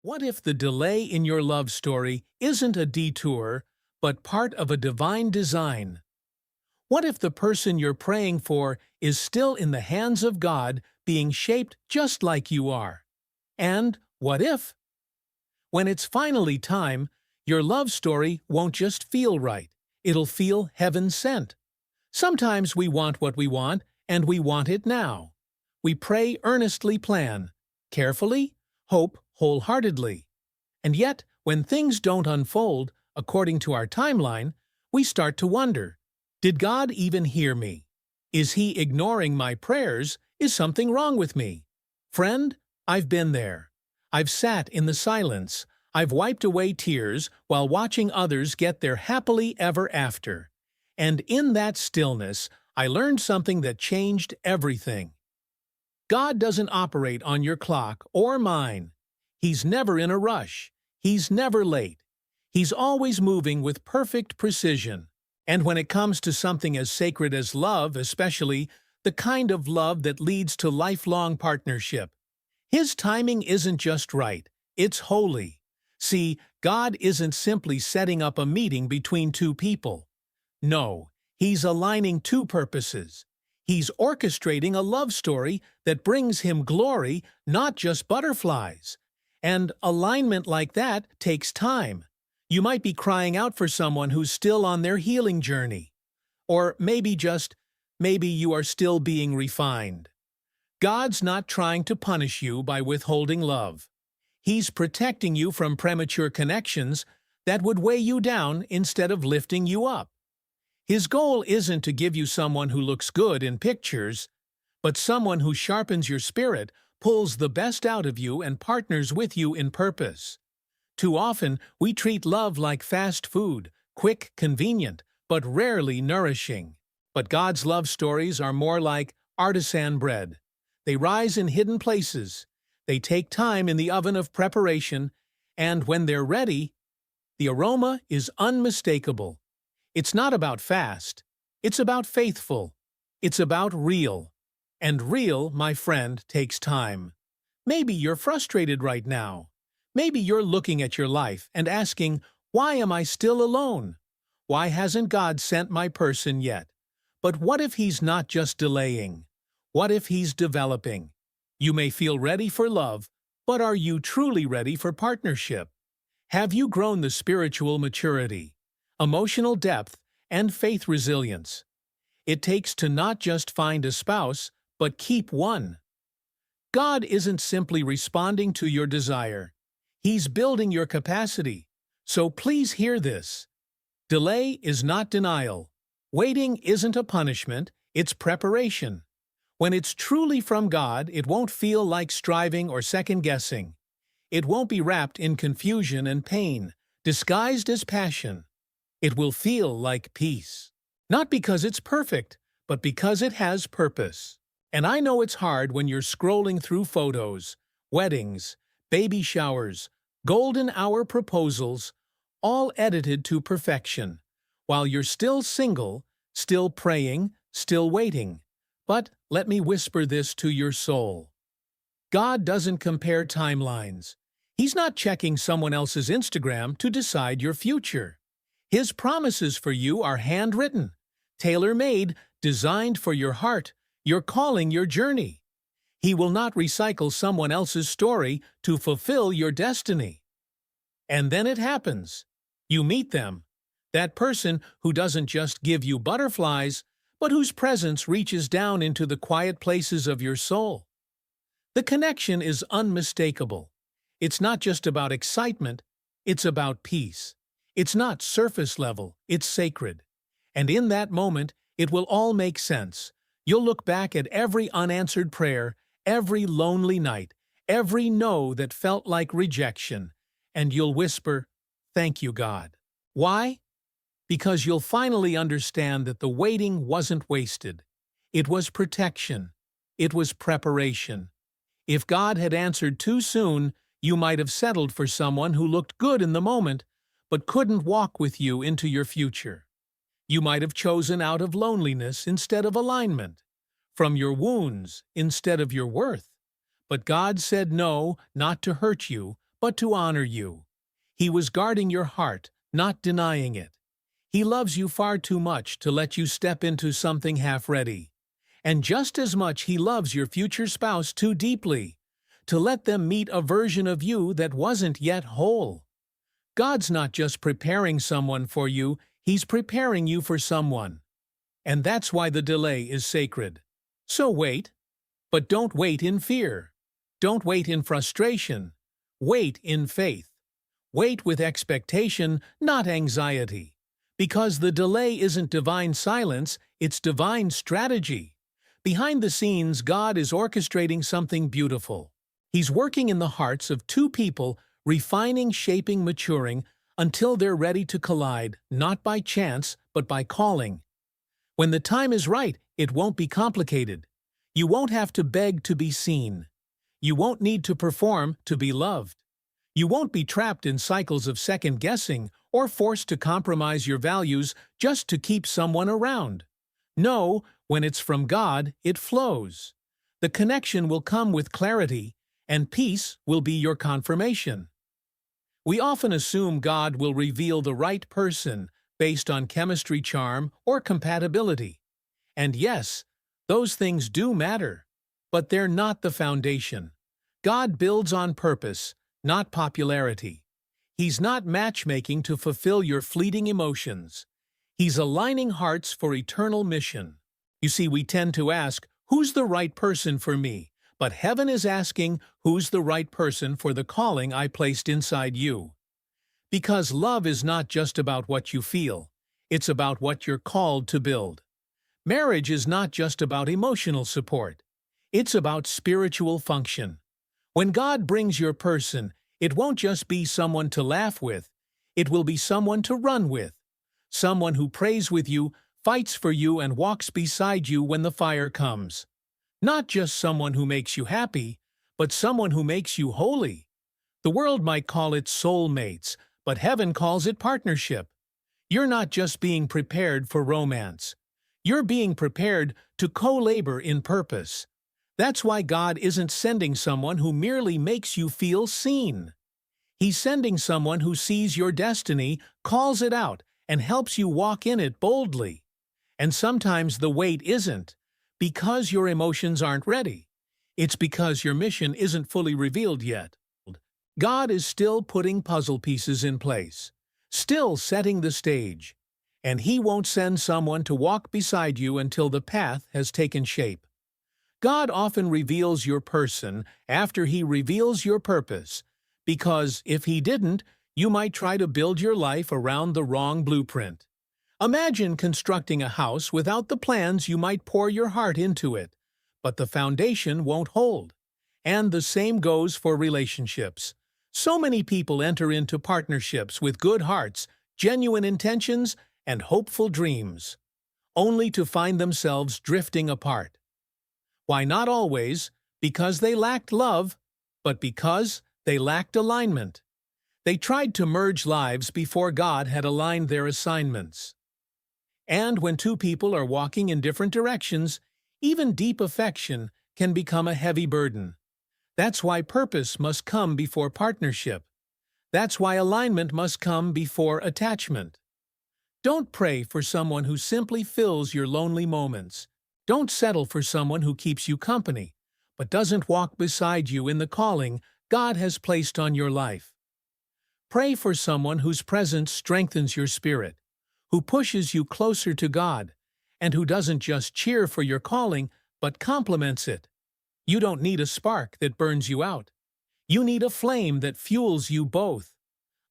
What if the delay in your love story isn't a detour, but part of a divine design? What if the person you're praying for is still in the hands of God, being shaped just like you are? And what if, when it's finally time, your love story won't just feel right, it'll feel heaven-sent? Sometimes we want what we want, and we want it now. We pray earnestly, plan carefully, hope wholeheartedly. And yet, when things don't unfold according to our timeline, we start to wonder, did God even hear me? Is He ignoring my prayers? Is something wrong with me? Friend, I've been there. I've sat in the silence. I've wiped away tears while watching others get their happily ever after. And in that stillness, I learned something that changed everything. God doesn't operate on your clock or mine. He's never in a rush. He's never late. He's always moving with perfect precision. And when it comes to something as sacred as love, especially the kind of love that leads to lifelong partnership, His timing isn't just right, it's holy. See, God isn't simply setting up a meeting between two people. No, He's aligning two purposes. He's orchestrating a love story that brings Him glory, not just butterflies. And alignment like that takes time. You might be crying out for someone who's still on their healing journey. Or maybe you are still being refined. God's not trying to punish you by withholding love. He's protecting you from premature connections that would weigh you down instead of lifting you up. His goal isn't to give you someone who looks good in pictures, but someone who sharpens your spirit, pulls the best out of you, and partners with you in purpose. Too often, we treat love like fast food, quick, convenient, but rarely nourishing. But God's love stories are more like artisan bread. They rise in hidden places. They take time in the oven of preparation, and when they're ready, the aroma is unmistakable. It's not about fast. It's about faithful. It's about real. And real, my friend, takes time. Maybe you're frustrated right now. Maybe you're looking at your life and asking, why am I still alone? Why hasn't God sent my person yet? But what if He's not just delaying? What if He's developing? You may feel ready for love, but are you truly ready for partnership? Have you grown the spiritual maturity, emotional depth, and faith resilience it takes to not just find a spouse, but keep one? God isn't simply responding to your desire. He's building your capacity. So please hear this. Delay is not denial. Waiting isn't a punishment, it's preparation. When it's truly from God, it won't feel like striving or second-guessing. It won't be wrapped in confusion and pain, disguised as passion. It will feel like peace. Not because it's perfect, but because it has purpose. And I know it's hard when you're scrolling through photos, weddings, baby showers, golden hour proposals, all edited to perfection, while you're still single, still praying, still waiting. But let me whisper this to your soul. God doesn't compare timelines. He's not checking someone else's Instagram to decide your future. His promises for you are handwritten, tailor-made, designed for your heart, your calling, your journey. He will not recycle someone else's story to fulfill your destiny. And then it happens. You meet them, that person who doesn't just give you butterflies, but whose presence reaches down into the quiet places of your soul. The connection is unmistakable. It's not just about excitement, it's about peace. It's not surface level, it's sacred. And in that moment, it will all make sense. You'll look back at every unanswered prayer, every lonely night, every no that felt like rejection, and you'll whisper, "Thank you, God." Why? Because you'll finally understand that the waiting wasn't wasted. It was protection. It was preparation. If God had answered too soon, you might have settled for someone who looked good in the moment, but couldn't walk with you into your future. You might have chosen out of loneliness instead of alignment, from your wounds instead of your worth. But God said no, not to hurt you, but to honor you. He was guarding your heart, not denying it. He loves you far too much to let you step into something half-ready. And just as much he loves your future spouse too deeply to let them meet a version of you that wasn't yet whole. God's not just preparing someone for you, He's preparing you for someone. And that's why the delay is sacred. So wait, but don't wait in fear. Don't wait in frustration. Wait in faith. Wait with expectation, not anxiety. Because the delay isn't divine silence, it's divine strategy. Behind the scenes, God is orchestrating something beautiful. He's working in the hearts of two people, refining, shaping, maturing, until they're ready to collide, not by chance, but by calling. When the time is right, it won't be complicated. You won't have to beg to be seen. You won't need to perform to be loved. You won't be trapped in cycles of second-guessing or forced to compromise your values just to keep someone around. No, when it's from God, it flows. The connection will come with clarity, and peace will be your confirmation. We often assume God will reveal the right person based on chemistry, charm, or compatibility. And yes, those things do matter, but they're not the foundation. God builds on purpose, not popularity. He's not matchmaking to fulfill your fleeting emotions. He's aligning hearts for eternal mission. You see, we tend to ask, who's the right person for me? But heaven is asking, who's the right person for the calling I placed inside you? Because love is not just about what you feel. It's about what you're called to build. Marriage is not just about emotional support. It's about spiritual function. When God brings your person, it won't just be someone to laugh with. It will be someone to run with. Someone who prays with you, fights for you, and walks beside you when the fire comes. Not just someone who makes you happy, but someone who makes you holy. The world might call it soulmates, but heaven calls it partnership. You're not just being prepared for romance. You're being prepared to co-labor in purpose. That's why God isn't sending someone who merely makes you feel seen. He's sending someone who sees your destiny, calls it out, and helps you walk in it boldly. And sometimes the wait isn't because your emotions aren't ready. It's because your mission isn't fully revealed yet. God is still putting puzzle pieces in place, still setting the stage, and He won't send someone to walk beside you until the path has taken shape. God often reveals your person after He reveals your purpose, because if He didn't, you might try to build your life around the wrong blueprint. Imagine constructing a house without the plans. You might pour your heart into it, but the foundation won't hold. And the same goes for relationships. So many people enter into partnerships with good hearts, genuine intentions, and hopeful dreams, only to find themselves drifting apart. Why? Not always because they lacked love, but because they lacked alignment. They tried to merge lives before God had aligned their assignments. And when two people are walking in different directions, even deep affection can become a heavy burden. That's why purpose must come before partnership. That's why alignment must come before attachment. Don't pray for someone who simply fills your lonely moments. Don't settle for someone who keeps you company, but doesn't walk beside you in the calling God has placed on your life. Pray for someone whose presence strengthens your spirit, who pushes you closer to God, and who doesn't just cheer for your calling, but complements it. You don't need a spark that burns you out. You need a flame that fuels you both,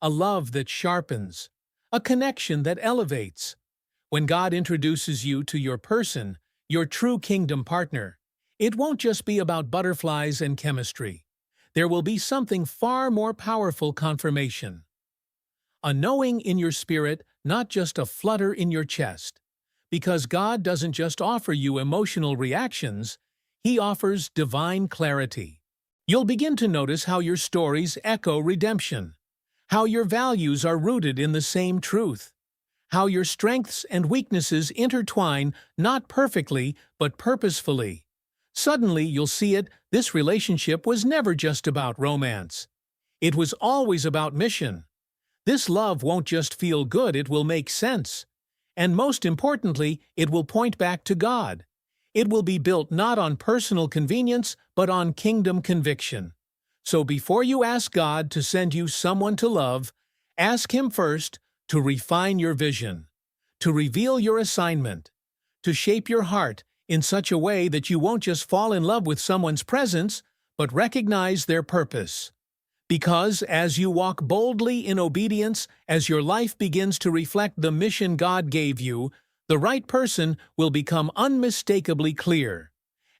a love that sharpens, a connection that elevates. When God introduces you to your person, your true kingdom partner, it won't just be about butterflies and chemistry. There will be something far more powerful: confirmation. A knowing in your spirit, not just a flutter in your chest. Because God doesn't just offer you emotional reactions, He offers divine clarity. You'll begin to notice how your stories echo redemption, how your values are rooted in the same truth, how your strengths and weaknesses intertwine not perfectly but purposefully. Suddenly you'll see it, this relationship was never just about romance. It was always about mission. This love won't just feel good, it will make sense. And most importantly, it will point back to God. It will be built not on personal convenience, but on kingdom conviction. So before you ask God to send you someone to love, ask Him first to refine your vision, to reveal your assignment, to shape your heart in such a way that you won't just fall in love with someone's presence, but recognize their purpose. Because as you walk boldly in obedience, as your life begins to reflect the mission God gave you, the right person will become unmistakably clear.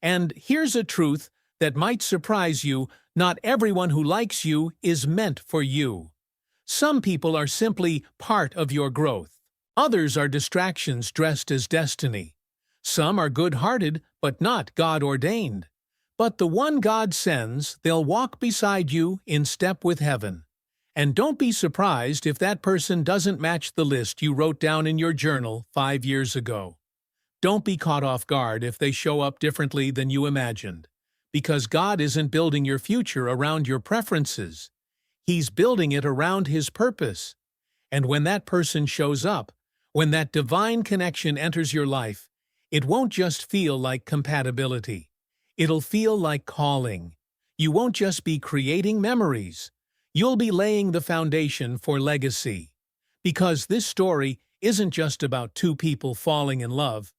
And here's a truth that might surprise you: not everyone who likes you is meant for you. Some people are simply part of your growth. Others are distractions dressed as destiny. Some are good-hearted, but not God-ordained. But the one God sends, they'll walk beside you in step with heaven. And don't be surprised if that person doesn't match the list you wrote down in your journal 5 years ago. Don't be caught off guard if they show up differently than you imagined. Because God isn't building your future around your preferences. He's building it around His purpose. And when that person shows up, when that divine connection enters your life, it won't just feel like compatibility. It'll feel like calling. You won't just be creating memories. You'll be laying the foundation for legacy. Because this story isn't just about two people falling in love.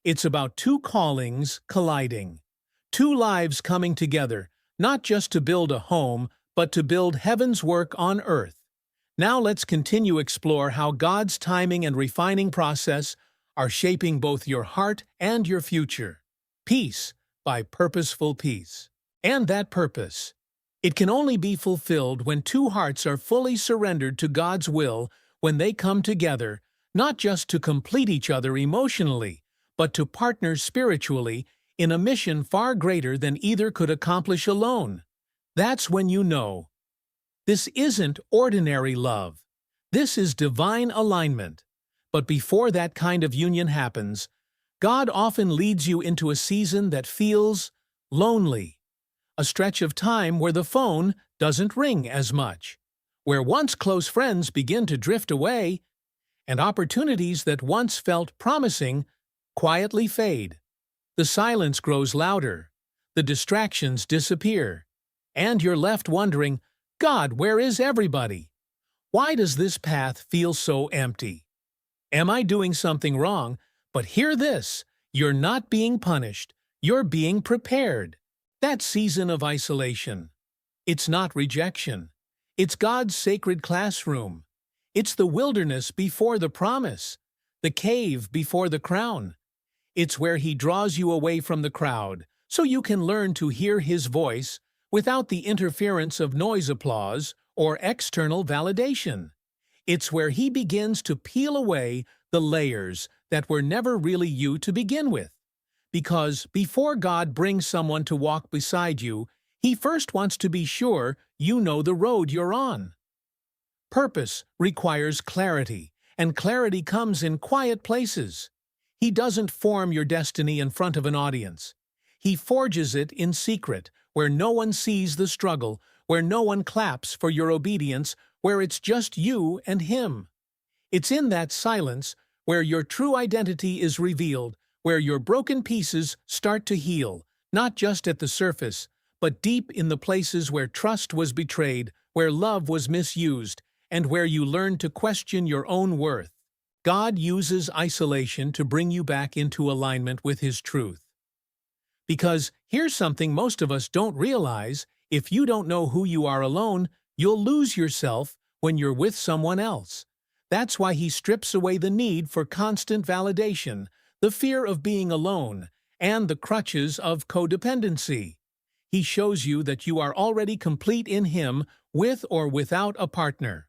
It's about two callings colliding. Two lives coming together, not just to build a home, but to build heaven's work on earth. Now let's continue to explore how God's timing and refining process are shaping both your heart and your future. Peace by purposeful peace. And that purpose, it can only be fulfilled when two hearts are fully surrendered to God's will, when they come together, not just to complete each other emotionally, but to partner spiritually in a mission far greater than either could accomplish alone. That's when you know. This isn't ordinary love. This is divine alignment. But before that kind of union happens, God often leads you into a season that feels lonely. A stretch of time where the phone doesn't ring as much, where once close friends begin to drift away, and opportunities that once felt promising quietly fade. The silence grows louder, the distractions disappear, and you're left wondering, God, where is everybody? Why does this path feel so empty? Am I doing something wrong? But hear this, you're not being punished, you're being prepared. That season of isolation, it's not rejection. It's God's sacred classroom. It's the wilderness before the promise, the cave before the crown. It's where He draws you away from the crowd, so you can learn to hear His voice without the interference of noise applause or external validation. It's where He begins to peel away the layers that were never really you to begin with. Because before God brings someone to walk beside you, He first wants to be sure you know the road you're on. Purpose requires clarity, and clarity comes in quiet places. He doesn't form your destiny in front of an audience. He forges it in secret, where no one sees the struggle, where no one claps for your obedience, where it's just you and Him. It's in that silence where your true identity is revealed, where your broken pieces start to heal, not just at the surface, but deep in the places where trust was betrayed, where love was misused, and where you learn to question your own worth. God uses isolation to bring you back into alignment with His truth. Because here's something most of us don't realize: if you don't know who you are alone, you'll lose yourself when you're with someone else. That's why He strips away the need for constant validation, the fear of being alone, and the crutches of codependency. He shows you that you are already complete in Him, with or without a partner.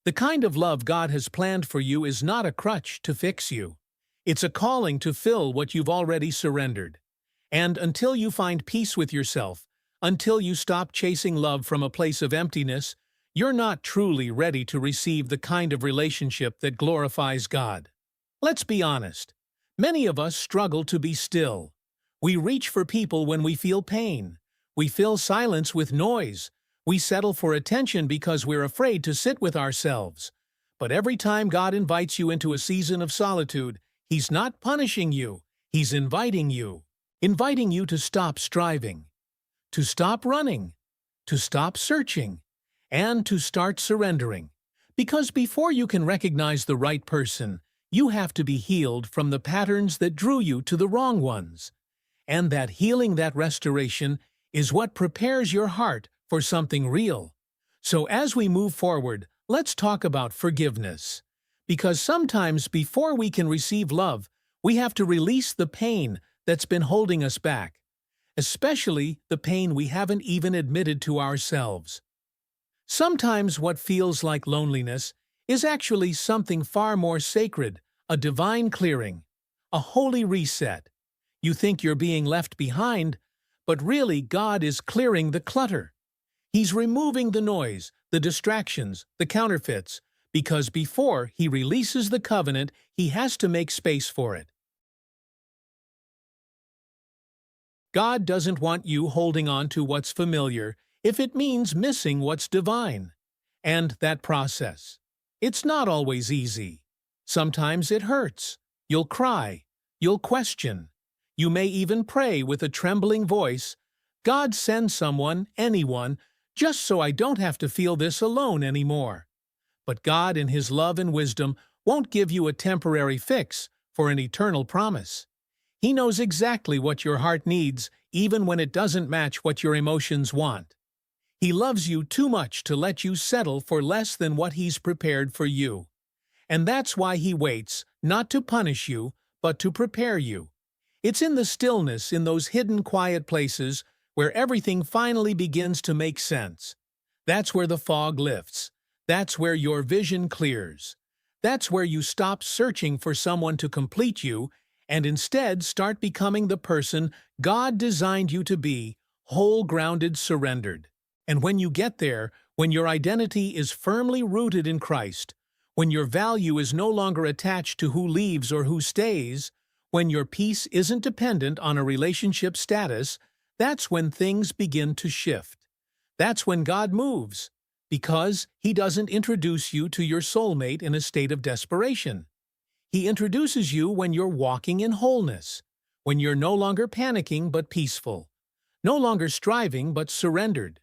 The kind of love God has planned for you is not a crutch to fix you. It's a calling to fill what you've already surrendered. And until you find peace with yourself, until you stop chasing love from a place of emptiness, you're not truly ready to receive the kind of relationship that glorifies God. Let's be honest. Many of us struggle to be still. We reach for people when we feel pain. We fill silence with noise. We settle for attention because we're afraid to sit with ourselves. But every time God invites you into a season of solitude, He's not punishing you, He's inviting you. Inviting you to stop striving, to stop running, to stop searching, and to start surrendering. Because before you can recognize the right person, you have to be healed from the patterns that drew you to the wrong ones. And that healing, that restoration, is what prepares your heart for something real. So as we move forward, let's talk about forgiveness. Because sometimes before we can receive love, we have to release the pain that's been holding us back, especially the pain we haven't even admitted to ourselves. Sometimes what feels like loneliness is actually something far more sacred, a divine clearing, a holy reset. You think you're being left behind, but really God is clearing the clutter. He's removing the noise, the distractions, the counterfeits, because before He releases the covenant, He has to make space for it. God doesn't want you holding on to what's familiar if it means missing what's divine. And that process, it's not always easy. Sometimes it hurts. You'll cry. You'll question. You may even pray with a trembling voice, God, send someone, anyone, just so I don't have to feel this alone anymore. But God, in His love and wisdom, won't give you a temporary fix for an eternal promise. He knows exactly what your heart needs, even when it doesn't match what your emotions want. He loves you too much to let you settle for less than what He's prepared for you. And that's why He waits, not to punish you, but to prepare you. It's in the stillness, in those hidden quiet places, where everything finally begins to make sense. That's where the fog lifts. That's where your vision clears. That's where you stop searching for someone to complete you and instead start becoming the person God designed you to be, whole, grounded, surrendered. And when you get there, when your identity is firmly rooted in Christ, when your value is no longer attached to who leaves or who stays, when your peace isn't dependent on a relationship status, that's when things begin to shift. That's when God moves, because He doesn't introduce you to your soulmate in a state of desperation. He introduces you when you're walking in wholeness, when you're no longer panicking but peaceful, no longer striving but surrendered,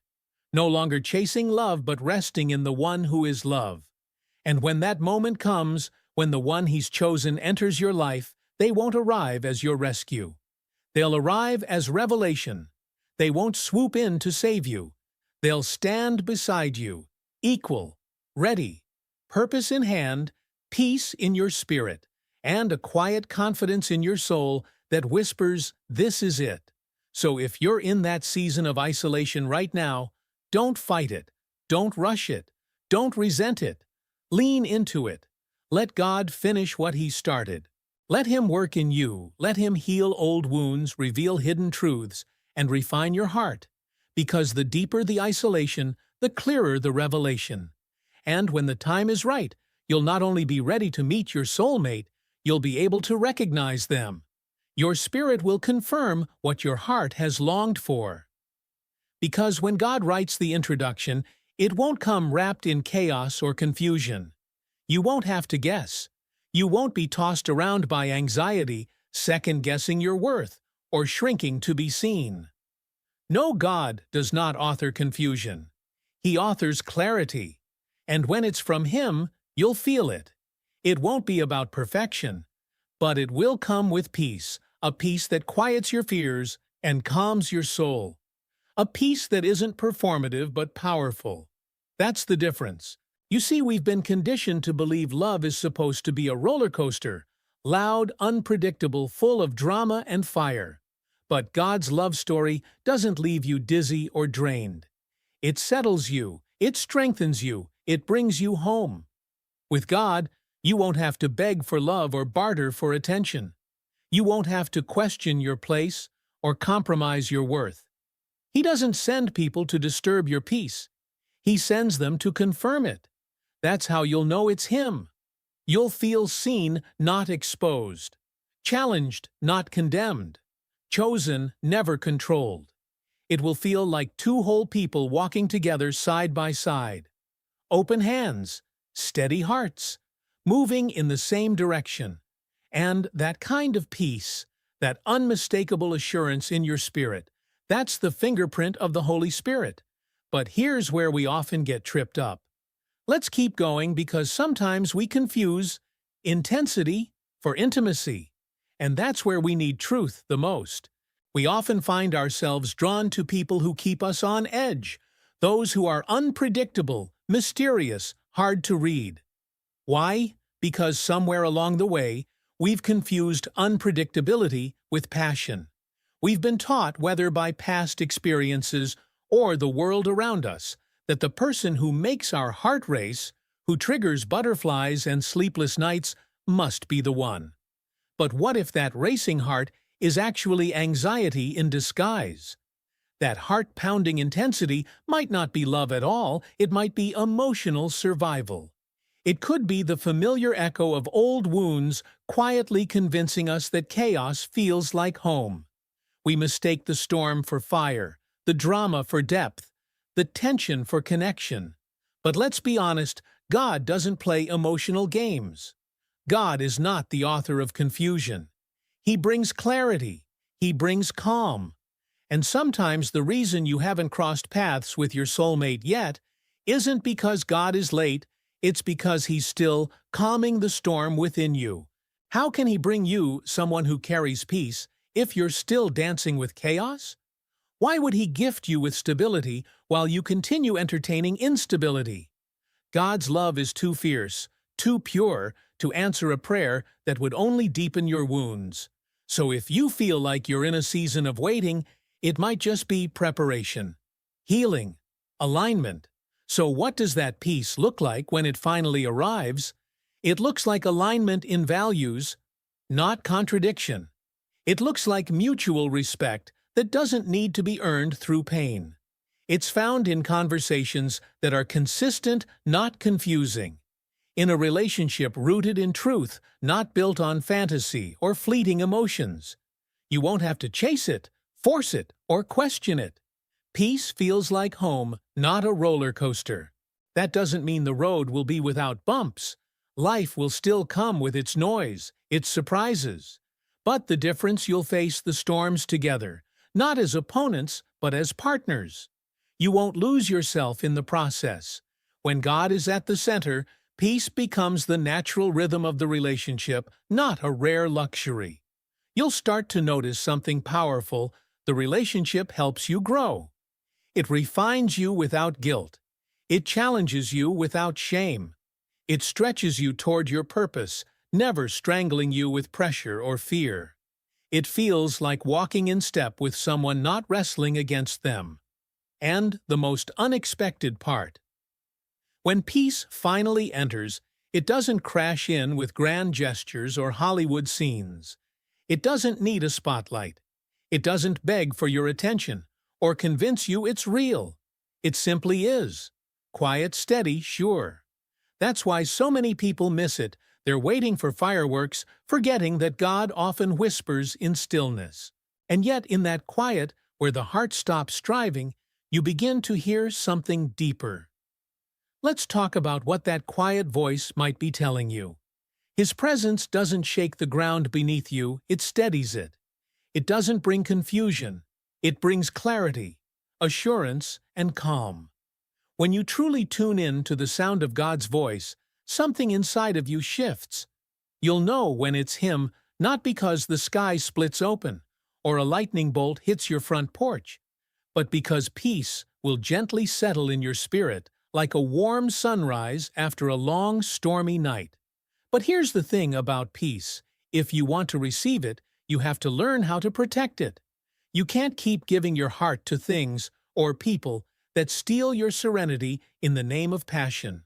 no longer chasing love but resting in the one who is love. And when that moment comes, when the one He's chosen enters your life, they won't arrive as your rescue. They'll arrive as revelation. They won't swoop in to save you. They'll stand beside you, equal, ready, purpose in hand, peace in your spirit, and a quiet confidence in your soul that whispers, this is it. So if you're in that season of isolation right now, don't fight it. Don't rush it. Don't resent it. Lean into it. Let God finish what He started. Let Him work in you. Let Him heal old wounds, reveal hidden truths, and refine your heart. Because the deeper the isolation, the clearer the revelation. And when the time is right, you'll not only be ready to meet your soulmate, you'll be able to recognize them. Your spirit will confirm what your heart has longed for. Because when God writes the introduction, it won't come wrapped in chaos or confusion. You won't have to guess. You won't be tossed around by anxiety, second-guessing your worth, or shrinking to be seen. No, God does not author confusion. He authors clarity. And when it's from Him, you'll feel it. It won't be about perfection, but it will come with peace, a peace that quiets your fears and calms your soul. A peace that isn't performative but powerful. That's the difference. You see, we've been conditioned to believe love is supposed to be a roller coaster, loud, unpredictable, full of drama and fire. But God's love story doesn't leave you dizzy or drained. It settles you, it strengthens you, it brings you home. With God, you won't have to beg for love or barter for attention. You won't have to question your place or compromise your worth. He doesn't send people to disturb your peace. He sends them to confirm it. That's how you'll know it's Him. You'll feel seen, not exposed. Challenged, not condemned. Chosen, never controlled. It will feel like two whole people walking together side by side. Open hands, steady hearts, moving in the same direction. And that kind of peace, that unmistakable assurance in your spirit, that's the fingerprint of the Holy Spirit. But here's where we often get tripped up. Let's keep going because sometimes we confuse intensity for intimacy. And that's where we need truth the most. We often find ourselves drawn to people who keep us on edge, those who are unpredictable, mysterious, hard to read. Why? Because somewhere along the way, we've confused unpredictability with passion. We've been taught, whether by past experiences or the world around us, that the person who makes our heart race, who triggers butterflies and sleepless nights, must be the one. But what if that racing heart is actually anxiety in disguise? That heart-pounding intensity might not be love at all, it might be emotional survival. It could be the familiar echo of old wounds quietly convincing us that chaos feels like home. We mistake the storm for fire, the drama for depth, the tension for connection. But let's be honest, God doesn't play emotional games. God is not the author of confusion. He brings clarity. He brings calm. And sometimes the reason you haven't crossed paths with your soulmate yet isn't because God is late, it's because He's still calming the storm within you. How can He bring you someone who carries peace if you're still dancing with chaos? Why would He gift you with stability while you continue entertaining instability? God's love is too fierce, too pure, to answer a prayer that would only deepen your wounds. So if you feel like you're in a season of waiting, it might just be preparation, healing, alignment. So what does that peace look like when it finally arrives? It looks like alignment in values, not contradiction. It looks like mutual respect that doesn't need to be earned through pain. It's found in conversations that are consistent, not confusing. In a relationship rooted in truth, not built on fantasy or fleeting emotions. You won't have to chase it, force it, or question it. Peace feels like home, not a roller coaster. That doesn't mean the road will be without bumps. Life will still come with its noise, its surprises. But the difference, you'll face the storms together, not as opponents, but as partners. You won't lose yourself in the process. When God is at the center, peace becomes the natural rhythm of the relationship, not a rare luxury. You'll start to notice something powerful. The relationship helps you grow. It refines you without guilt. It challenges you without shame. It stretches you toward your purpose, never strangling you with pressure or fear. It feels like walking in step with someone, not wrestling against them. And the most unexpected part. When peace finally enters, it doesn't crash in with grand gestures or Hollywood scenes. It doesn't need a spotlight. It doesn't beg for your attention or convince you it's real. It simply is. Quiet, steady, sure. That's why so many people miss it. They're waiting for fireworks, forgetting that God often whispers in stillness. And yet in that quiet, where the heart stops striving, you begin to hear something deeper. Let's talk about what that quiet voice might be telling you. His presence doesn't shake the ground beneath you, it steadies it. It doesn't bring confusion, it brings clarity, assurance, and calm. When you truly tune in to the sound of God's voice, something inside of you shifts. You'll know when it's Him, not because the sky splits open or a lightning bolt hits your front porch, but because peace will gently settle in your spirit like a warm sunrise after a long, stormy night. But here's the thing about peace. If you want to receive it, you have to learn how to protect it. You can't keep giving your heart to things or people that steal your serenity in the name of passion.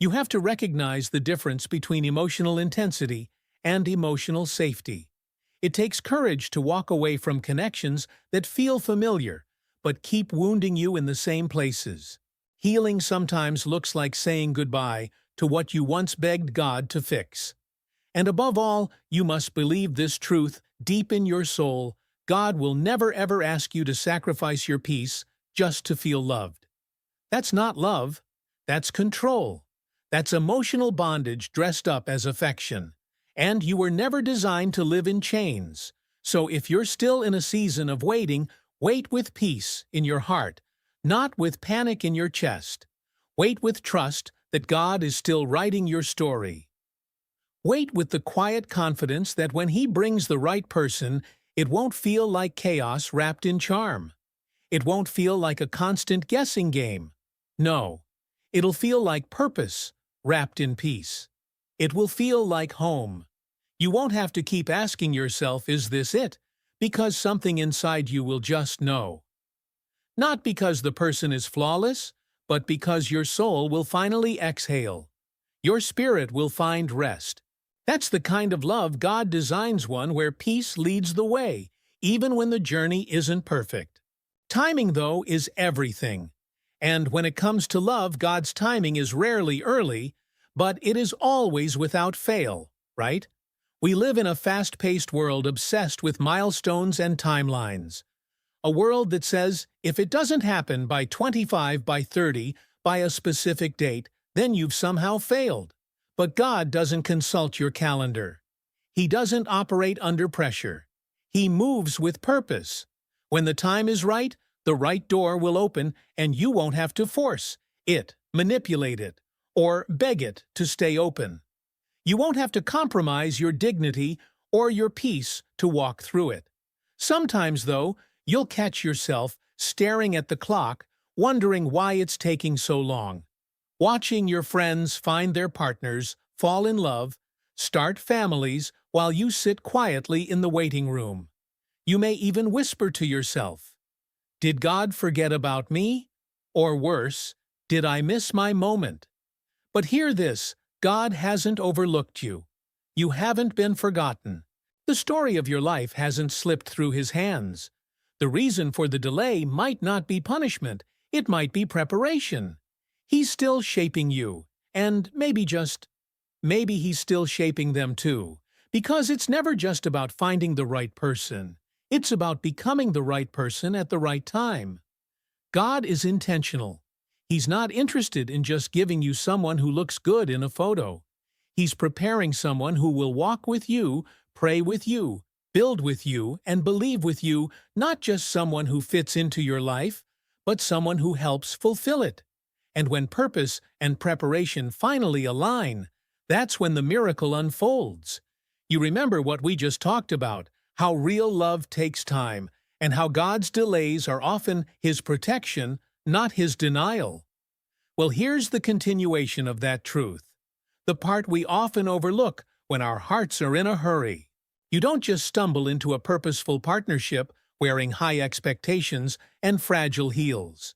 You have to recognize the difference between emotional intensity and emotional safety. It takes courage to walk away from connections that feel familiar, but keep wounding you in the same places. Healing sometimes looks like saying goodbye to what you once begged God to fix. And above all, you must believe this truth deep in your soul. God will never ever ask you to sacrifice your peace just to feel loved. That's not love. That's control. That's emotional bondage dressed up as affection. And you were never designed to live in chains. So if you're still in a season of waiting, wait with peace in your heart, not with panic in your chest. Wait with trust that God is still writing your story. Wait with the quiet confidence that when He brings the right person, it won't feel like chaos wrapped in charm. It won't feel like a constant guessing game. No, it'll feel like purpose wrapped in peace. It will feel like home. You won't have to keep asking yourself, is this it? Because something inside you will just know. Not because the person is flawless, but because your soul will finally exhale. Your spirit will find rest. That's the kind of love God designs, one where peace leads the way, even when the journey isn't perfect. Timing, though, is everything. And when it comes to love, God's timing is rarely early, but it is always without fail, right? We live in a fast-paced world obsessed with milestones and timelines. A world that says, if it doesn't happen by 25, by 30, by a specific date, then you've somehow failed. But God doesn't consult your calendar. He doesn't operate under pressure. He moves with purpose. When the time is right, the right door will open and you won't have to force it, manipulate it, or beg it to stay open. You won't have to compromise your dignity or your peace to walk through it. Sometimes, though, you'll catch yourself staring at the clock, wondering why it's taking so long. Watching your friends find their partners, fall in love, start families while you sit quietly in the waiting room. You may even whisper to yourself, "Did God forget about me?" Or worse, "Did I miss my moment?" But hear this, God hasn't overlooked you. You haven't been forgotten. The story of your life hasn't slipped through His hands. The reason for the delay might not be punishment, it might be preparation. He's still shaping you, and maybe He's still shaping them too. Because it's never just about finding the right person. It's about becoming the right person at the right time. God is intentional. He's not interested in just giving you someone who looks good in a photo. He's preparing someone who will walk with you, pray with you, build with you, and believe with you, not just someone who fits into your life, but someone who helps fulfill it. And when purpose and preparation finally align, that's when the miracle unfolds. You remember what we just talked about, how real love takes time, and how God's delays are often His protection, not His denial. Well, here's the continuation of that truth. The part we often overlook when our hearts are in a hurry. You don't just stumble into a purposeful partnership wearing high expectations and fragile heels.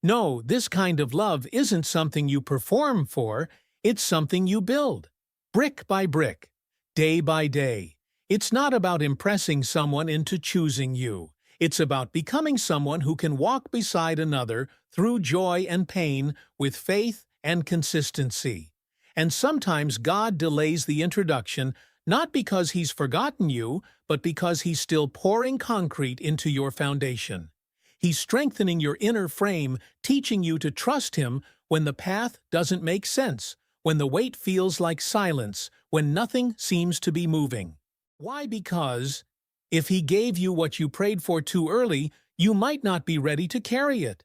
No, this kind of love isn't something you perform for, it's something you build. Brick by brick, day by day. It's not about impressing someone into choosing you. It's about becoming someone who can walk beside another through joy and pain with faith and consistency. And sometimes God delays the introduction not because He's forgotten you, but because He's still pouring concrete into your foundation. He's strengthening your inner frame, teaching you to trust Him when the path doesn't make sense, when the wait feels like silence, when nothing seems to be moving. Why? Because if He gave you what you prayed for too early, you might not be ready to carry it.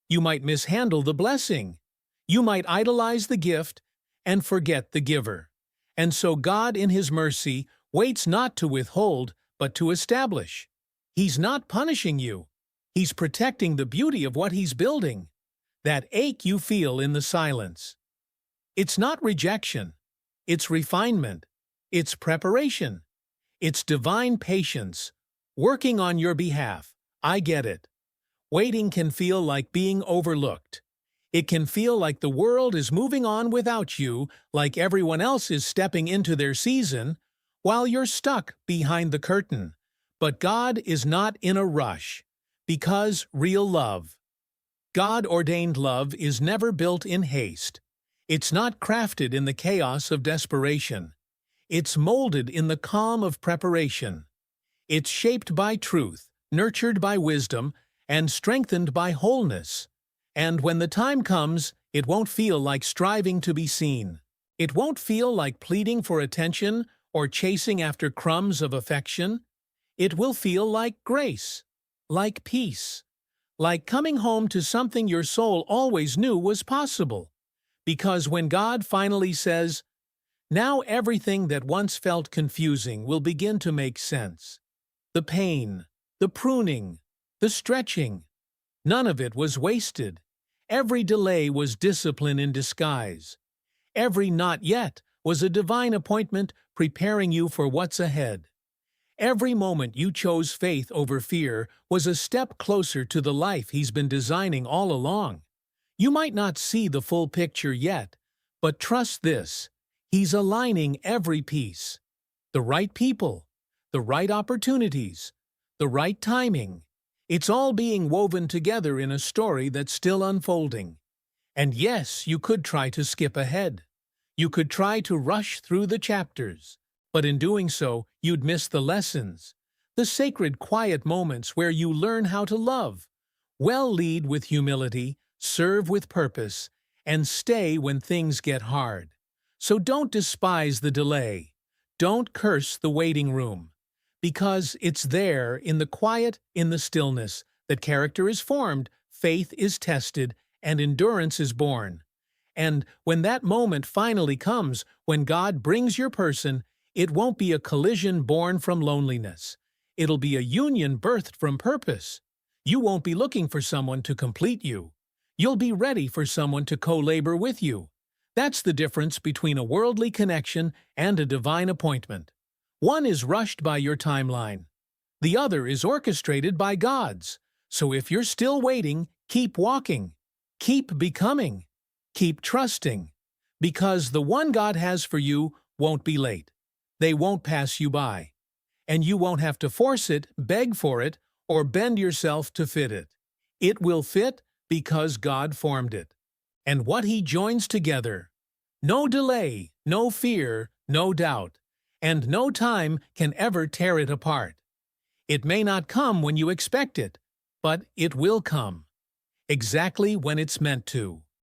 You might mishandle the blessing. You might idolize the gift and forget the giver. And so God, in His mercy, waits not to withhold, but to establish. He's not punishing you. He's protecting the beauty of what He's building. That ache you feel in the silence. It's not rejection. It's refinement. It's preparation. It's divine patience, working on your behalf. I get it. Waiting can feel like being overlooked. It can feel like the world is moving on without you, like everyone else is stepping into their season, while you're stuck behind the curtain. But God is not in a rush, because real love, God-ordained love, is never built in haste. It's not crafted in the chaos of desperation. It's molded in the calm of preparation. It's shaped by truth, nurtured by wisdom, and strengthened by wholeness. And when the time comes, it won't feel like striving to be seen. It won't feel like pleading for attention or chasing after crumbs of affection. It will feel like grace, like peace, like coming home to something your soul always knew was possible. Because when God finally says, "Now everything that once felt confusing will begin to make sense," the pain, the pruning, the stretching, none of it was wasted. Every delay was discipline in disguise. Every not yet was a divine appointment preparing you for what's ahead. Every moment you chose faith over fear was a step closer to the life He's been designing all along. You might not see the full picture yet, but trust this: He's aligning every piece. The right people, the right opportunities, the right timing. It's all being woven together in a story that's still unfolding. And yes, you could try to skip ahead. You could try to rush through the chapters. But in doing so, you'd miss the lessons, the sacred quiet moments where you learn how to love, lead with humility, serve with purpose, and stay when things get hard. So don't despise the delay. Don't curse the waiting room. Because it's there, in the quiet, in the stillness, that character is formed, faith is tested, and endurance is born. And when that moment finally comes, when God brings your person, it won't be a collision born from loneliness. It'll be a union birthed from purpose. You won't be looking for someone to complete you. You'll be ready for someone to co-labor with you. That's the difference between a worldly connection and a divine appointment. One is rushed by your timeline. The other is orchestrated by God's. So if you're still waiting, keep walking. Keep becoming. Keep trusting. Because the one God has for you won't be late. They won't pass you by. And you won't have to force it, beg for it, or bend yourself to fit it. It will fit because God formed it. And what He joins together, no delay, no fear, no doubt, and no time can ever tear it apart. It may not come when you expect it, but it will come, exactly when it's meant to.